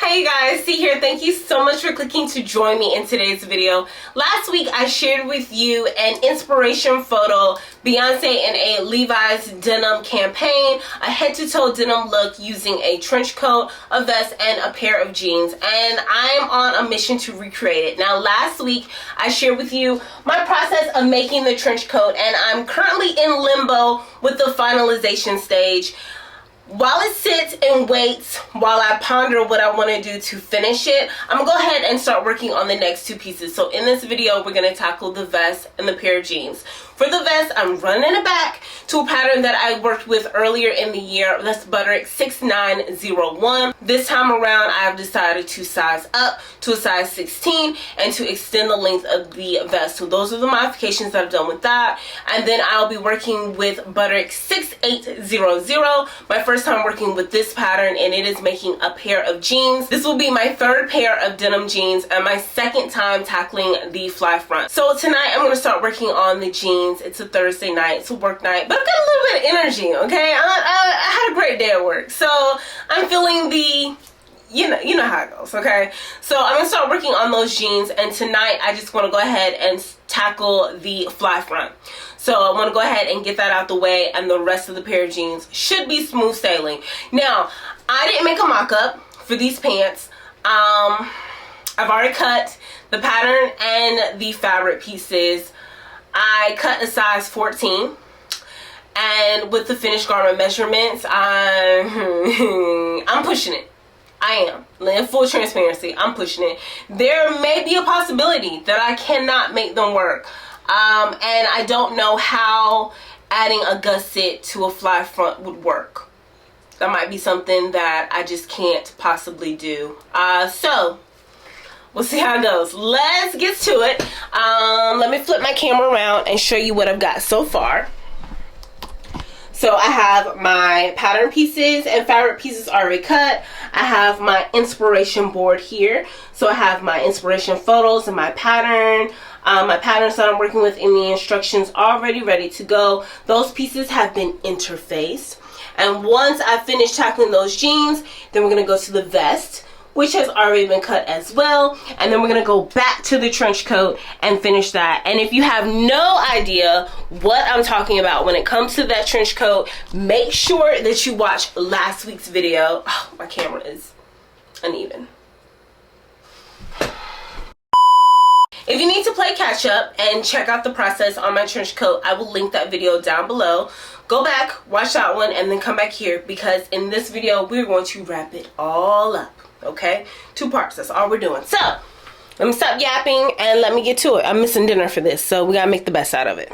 Hey guys, C here. Thank you so much for clicking to join me in today's video. Last week I shared with you an inspiration photo, Beyonce in a Levi's denim campaign, a head-to-toe denim look using a trench coat, a vest, and a pair of jeans. And I'm on a mission to recreate it. Now last week I shared with you my process of making the trench coat, and I'm currently in limbo with the finalization stage. While it sits and waits, while I ponder what I want to do to finish it, I'm going to go ahead and start working on the next two pieces. So in this video, we're going to tackle the vest and the pair of jeans. For the vest, I'm running it back to a pattern that I worked with earlier in the year. That's Butterick 6901. This time around, I've decided to size up to a size 16 and to extend the length of the vest. So those are the modifications that I've done with that. And then I'll be working with Butterick 6800. My first time working with this pattern, and it is making a pair of jeans. This will be my third pair of denim jeans and my second time tackling the fly front. So tonight I'm going to start working on the jeans. It's a Thursday night, it's a work night, but I've got a little bit of energy, okay? I had a great day at work, so I'm feeling the, you know how it goes, okay? So I'm gonna start working on those jeans, and tonight I just want to go ahead and tackle the fly front. So I want to go ahead and get that out the way, and the rest of the pair of jeans should be smooth sailing. Now, I didn't make a mock-up for these pants. I've already cut the pattern and the fabric pieces. I cut a size 14, and with the finished garment measurements, I'm pushing it. I am. In full transparency, I'm pushing it. There may be a possibility that I cannot make them work, and I don't know how adding a gusset to a fly front would work. That might be something that I just can't possibly do. So we'll see how it goes. Let's get to it. Let me flip my camera around and show you what I've got so far. So I have my pattern pieces and fabric pieces already cut. I have my inspiration board here. So I have my inspiration photos and my pattern. My patterns that I'm working with in the instructions already ready to go. Those pieces have been interfaced. And once I finish tackling those jeans, then we're going to go to the vest, which has already been cut as well, and then we're gonna go back to the trench coat and finish that. And if you have no idea what I'm talking about when it comes to that trench coat, make sure that you watch last week's video. Oh, my camera is uneven. If you need to play catch up and check out the process on my trench coat, I will link that video down below. Go back, watch that one, and then come back here, because in this video we're going to wrap it all up. Okay, 2 parts, that's all we're doing. So let me stop yapping and let me get to it. I'm missing dinner for this, so we gotta make the best out of it.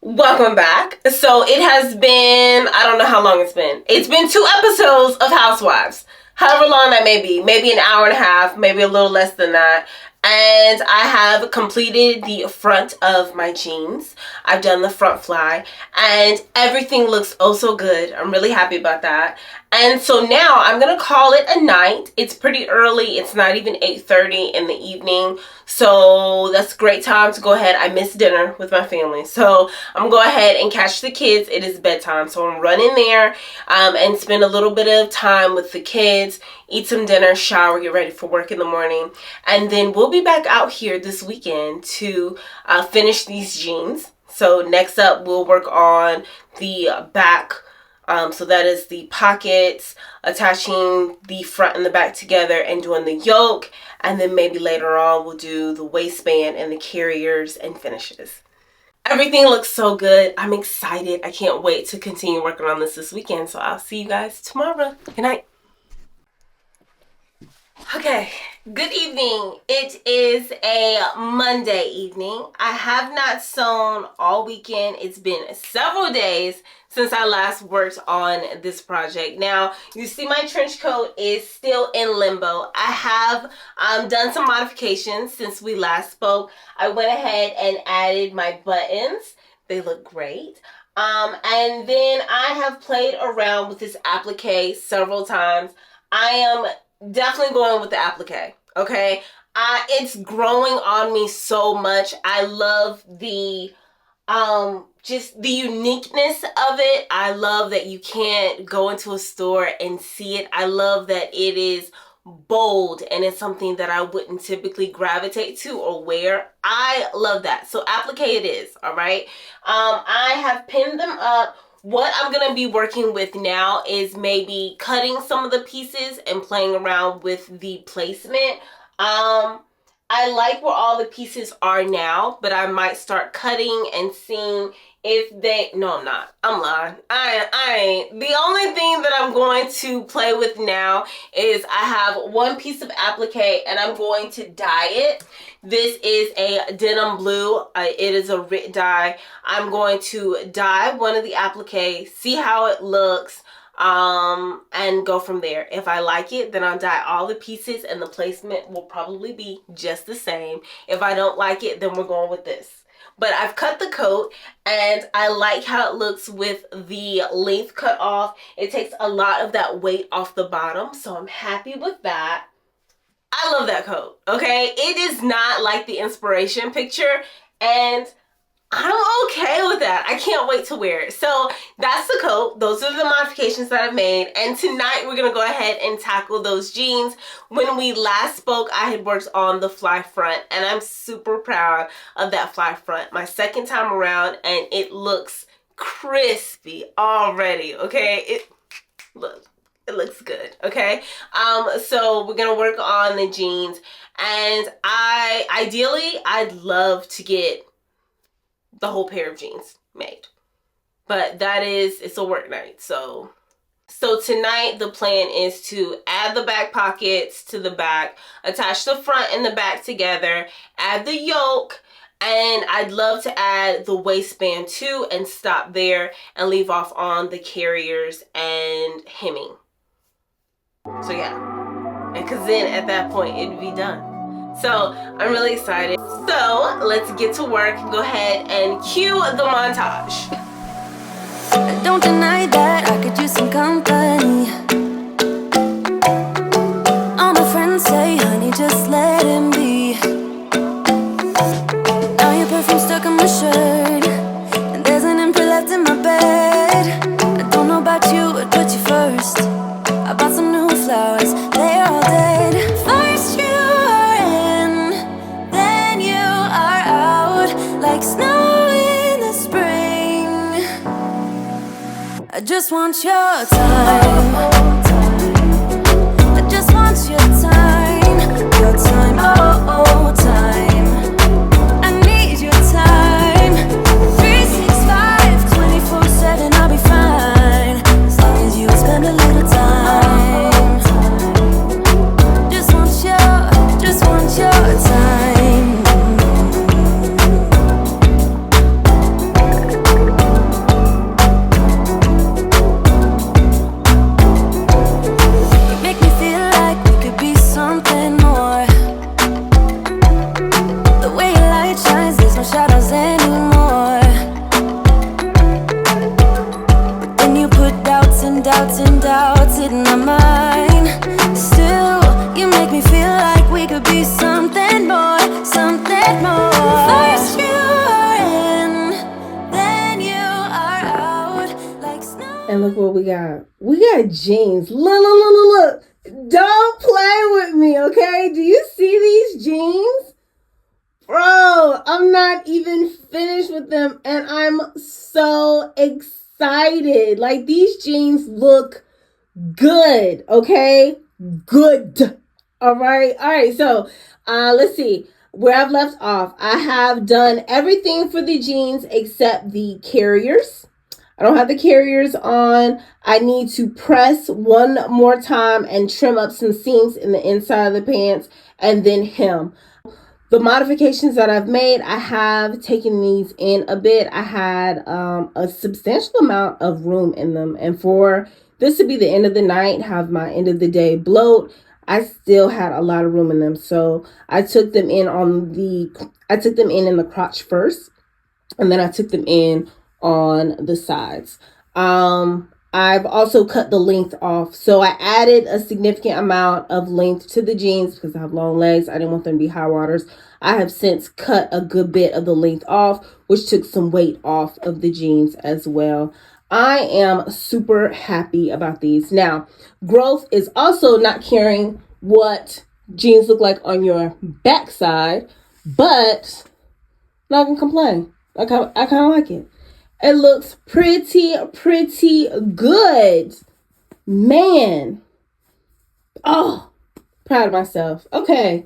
Welcome back. So it has been, I don't know how long it's been. It's been 2 episodes of Housewives. However long that may be. Maybe an hour and a half, maybe a little less than that. And I have completed the front of my jeans. I've done the front fly, and everything looks oh so good. I'm really happy about that. And so now I'm gonna call it a night. It's pretty early. It's not even 8:30 in the evening, so that's a great time to go ahead. I missed dinner with my family, so I'm gonna go ahead and catch the kids. It is bedtime, so I'm running there and spend a little bit of time with the kids, eat some dinner, shower, get ready for work in the morning, and then we'll be back out here this weekend to finish these jeans. So next up, we'll work on the back. So that is the pockets, attaching the front and the back together and doing the yoke. And then maybe later on we'll do the waistband and the carriers and finishes. Everything looks so good. I'm excited. I can't wait to continue working on this weekend. So I'll see you guys tomorrow. Good night. Okay, good evening. It is a Monday evening. I have not sewn all weekend. It's been several days since I last worked on this project. Now, you see my trench coat is still in limbo. I have done some modifications since we last spoke. I went ahead and added my buttons. They look great. And then I have played around with this applique several times. I am definitely going with the applique. Okay, it's growing on me so much. I love the just the uniqueness of it. I love that you can't go into a store and see it. I love that it is bold and it's something that I wouldn't typically gravitate to or wear. I love that. So applique it is. All right. I have pinned them up. What I'm going to be working with now is maybe cutting some of the pieces and playing around with the placement. I like where all the pieces are now, but I might start cutting and seeing if they, no, I'm not. I'm lying. I ain't. The only thing that I'm going to play with now is I have one piece of applique and I'm going to dye it. This is a denim blue. It is a RIT dye. I'm going to dye one of the appliques, see how it looks, and go from there. If I like it, then I'll dye all the pieces and the placement will probably be just the same. If I don't like it, then we're going with this. But I've cut the coat and I like how it looks with the length cut off. It takes a lot of that weight off the bottom, so I'm happy with that. I love that coat, okay? It is not like the inspiration picture, and I'm okay with that. I can't wait to wear it. So that's the coat. Those are the modifications that I've made. And tonight we're going to go ahead and tackle those jeans. When we last spoke, I had worked on the fly front and I'm super proud of that fly front. My second time around and it looks crispy already, okay? It looks good, okay? So we're going to work on the jeans and I'd love to get the whole pair of jeans made, but it's a work night. So tonight the plan is to add the back pockets to the back, attach the front and the back together, add the yoke, and I'd love to add the waistband too and stop there and leave off on the carriers and hemming. So yeah, because then at that point it'd be done. So I'm really excited. So let's get to work. Go ahead and cue the montage. Don't deny that I could use some company. All my friends say, honey, just let him be. Now your perfume stuck on my shirt, and there's an imprint left in my bed. I don't know about you, I'd put you first. I bought some new flowers, they're all dead. First you are in, then you are out, like snow in the spring. I just want your time. I just want your time. Your time, oh, time. I need your time. 365, 24/7, I'll be fine, as long as you spend a little time. Just want your time. You make me feel like we could be something more. The way your light shines, there's no shadows anymore. But then you put doubts and doubts and doubts in my mind. Still, you make me feel like we could be something more, something more. First you are in, then you are out, like snow. And look what we got. We got jeans. Look. Don't play with me, okay? Do you see these jeans? Bro, I'm not even finished with them and I'm so excited. Like, these jeans look good, okay? Good. All right. So, let's see where I've left off. I have done everything for the jeans except the carriers. I don't have the carriers on. I need to press one more time and trim up some seams in the inside of the pants and then hem. The modifications that I've made, I have taken these in a bit. I had a substantial amount of room in them. And for this to be the end of the night, have my end of the day bloat, I still had a lot of room in them. So I took them in in the crotch first, and then I took them in on the sides. I've also cut the length off. So I added a significant amount of length to the jeans because I have long legs. I didn't want them to be high waters. I have since cut a good bit of the length off, which took some weight off of the jeans as well. I am super happy about these. Now, growth is also not caring what jeans look like on your backside, but I'm not gonna complain. I kind of like it. It looks pretty good. Man. Oh, proud of myself. Okay,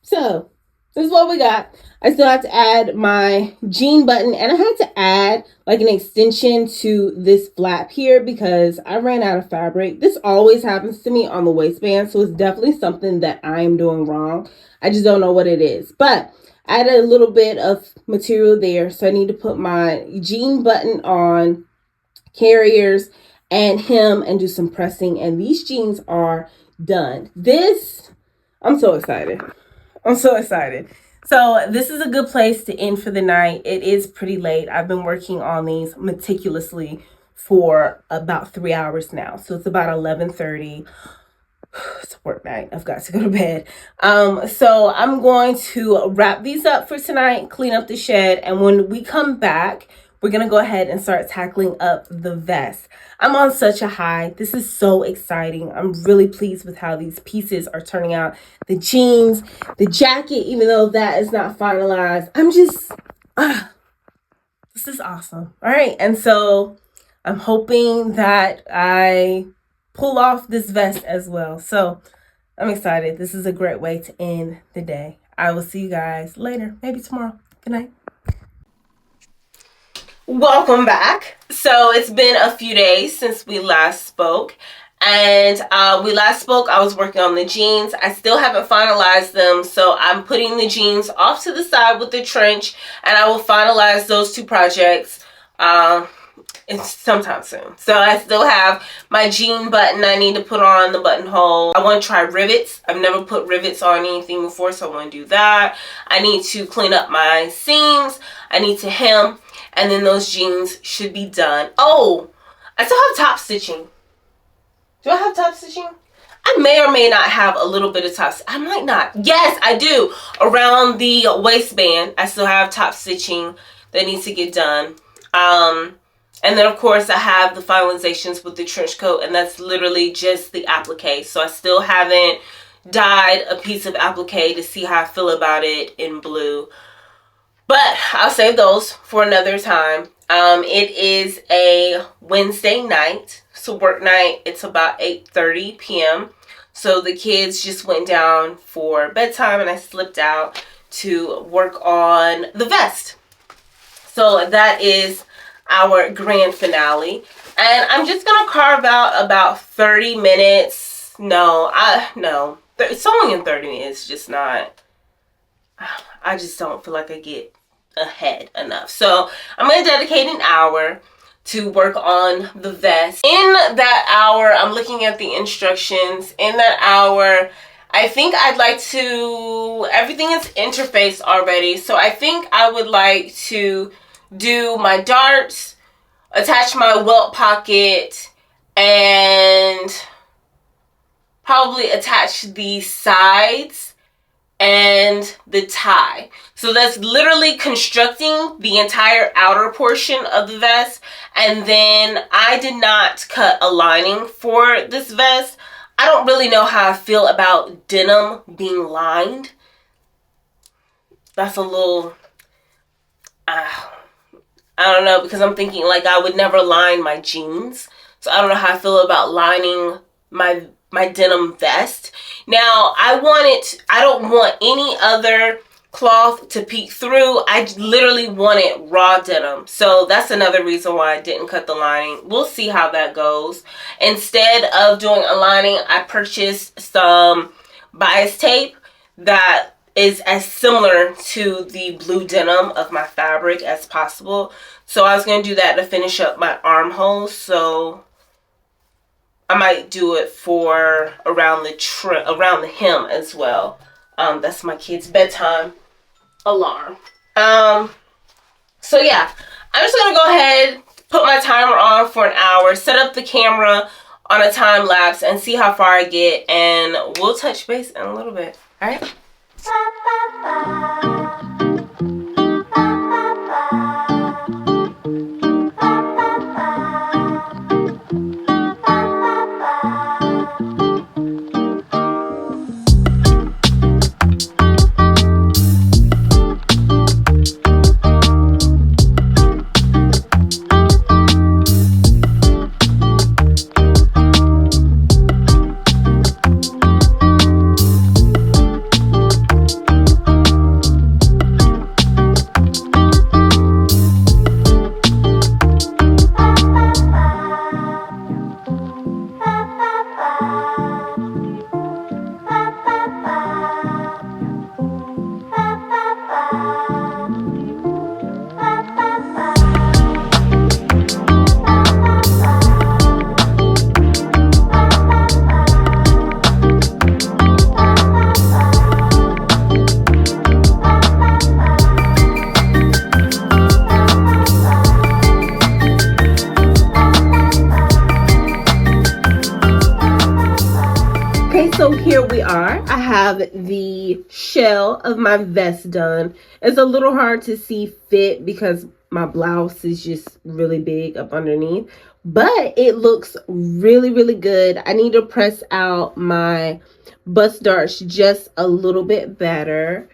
so this is what we got. I still have to add my jean button, and I had to add like an extension to this flap here because I ran out of fabric. This always happens to me on the waistband, so it's definitely something that I am doing wrong. I just don't know what it is. But I added a little bit of material there, so I need to put my jean button on, carriers, and hem, and do some pressing, and these jeans are done. I'm so excited. So this is a good place to end for the night. It is pretty late. I've been working on these meticulously for about 3 hours now, so it's about 11:30. It's a work night. I've got to go to bed. So I'm going to wrap these up for tonight, clean up the shed, and when we come back, we're going to go ahead and start tackling up the vest. I'm on such a high. This is so exciting. I'm really pleased with how these pieces are turning out. The jeans, the jacket, even though that is not finalized. This is awesome. All right. And so I'm hoping that I pull off this vest as well. So I'm excited. This is a great way to end the day. I will see you guys later, maybe tomorrow. Good night. Welcome back. So it's been a few days since we last spoke. And I was working on the jeans. I still haven't finalized them, so I'm putting the jeans off to the side with the trench, and I will finalize those two projects sometime soon. So I still have my jean button I need to put on the buttonhole. I want to try rivets. I've never put rivets on anything before, so I want to do that. I need to clean up my seams. I need to hem, and then those jeans should be done. Oh, I still have top stitching. Do I have top stitching? I may or may not have a little bit of top stitching. I might not. Yes, I do. Around the waistband, I still have top stitching that needs to get done. And then, of course, I have the finalizations with the trench coat, and that's literally just the applique. So I still haven't dyed a piece of applique to see how I feel about it in blue. But I'll save those for another time. It is a Wednesday night, so work night. It's about 8:30 p.m. So the kids just went down for bedtime, and I slipped out to work on the vest. So that is our grand finale. And I'm just going to carve out about 30 minutes. Sewing in 30 minutes is just not, I just don't feel like I get ahead enough. So I'm going to dedicate an hour to work on the vest. In that hour, I'm looking at the instructions. In that hour, I think I'd like to, everything is interfaced already. So I think I would like to do my darts, attach my welt pocket, and probably attach the sides and the tie. So that's literally constructing the entire outer portion of the vest. And then I did not cut a lining for this vest. I don't really know how I feel about denim being lined. That's a little, I don't know, because I'm thinking like I would never line my jeans. So I don't know how I feel about lining my denim vest. Now, I don't want any other cloth to peek through. I literally wanted raw denim, so that's another reason why I didn't cut the lining. We'll see how that goes. Instead of doing a lining, I purchased some bias tape that is as similar to the blue denim of my fabric as possible. So I was going to do that to finish up my armholes. So I might do it for around the hem as well. That's my kid's bedtime alarm. So yeah, I'm just gonna go ahead, put my timer on for an hour, set up the camera on a time lapse, and see how far I get, and we'll touch base in a little bit. All right. So here we are. I have the shell of my vest done. It's a little hard to see fit because my blouse is just really big up underneath, but it looks really, really good. I need to press out my bust darts just a little bit better,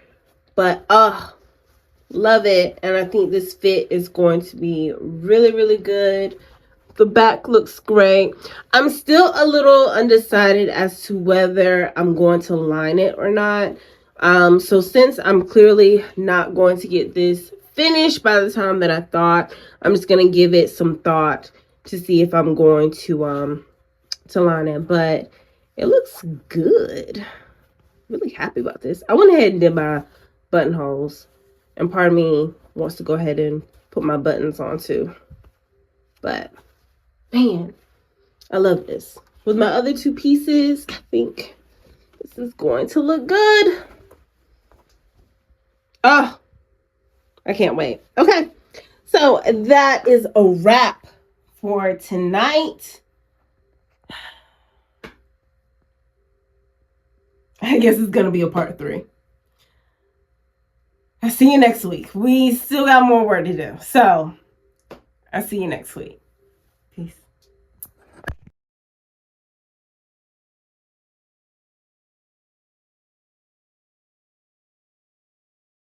but love it. And I think this fit is going to be really, really good. The back looks great. I'm still a little undecided as to whether I'm going to line it or not. So since I'm clearly not going to get this finished by the time that I thought, I'm just going to give it some thought to see if I'm going to line it. But it looks good. Really happy about this. I went ahead and did my buttonholes, and part of me wants to go ahead and put my buttons on too. But man, I love this. With my other two pieces, I think this is going to look good. Oh, I can't wait. Okay, so that is a wrap for tonight. I guess it's going to be a part 3. I'll see you next week. We still got more work to do. So, I'll see you next week. Peace.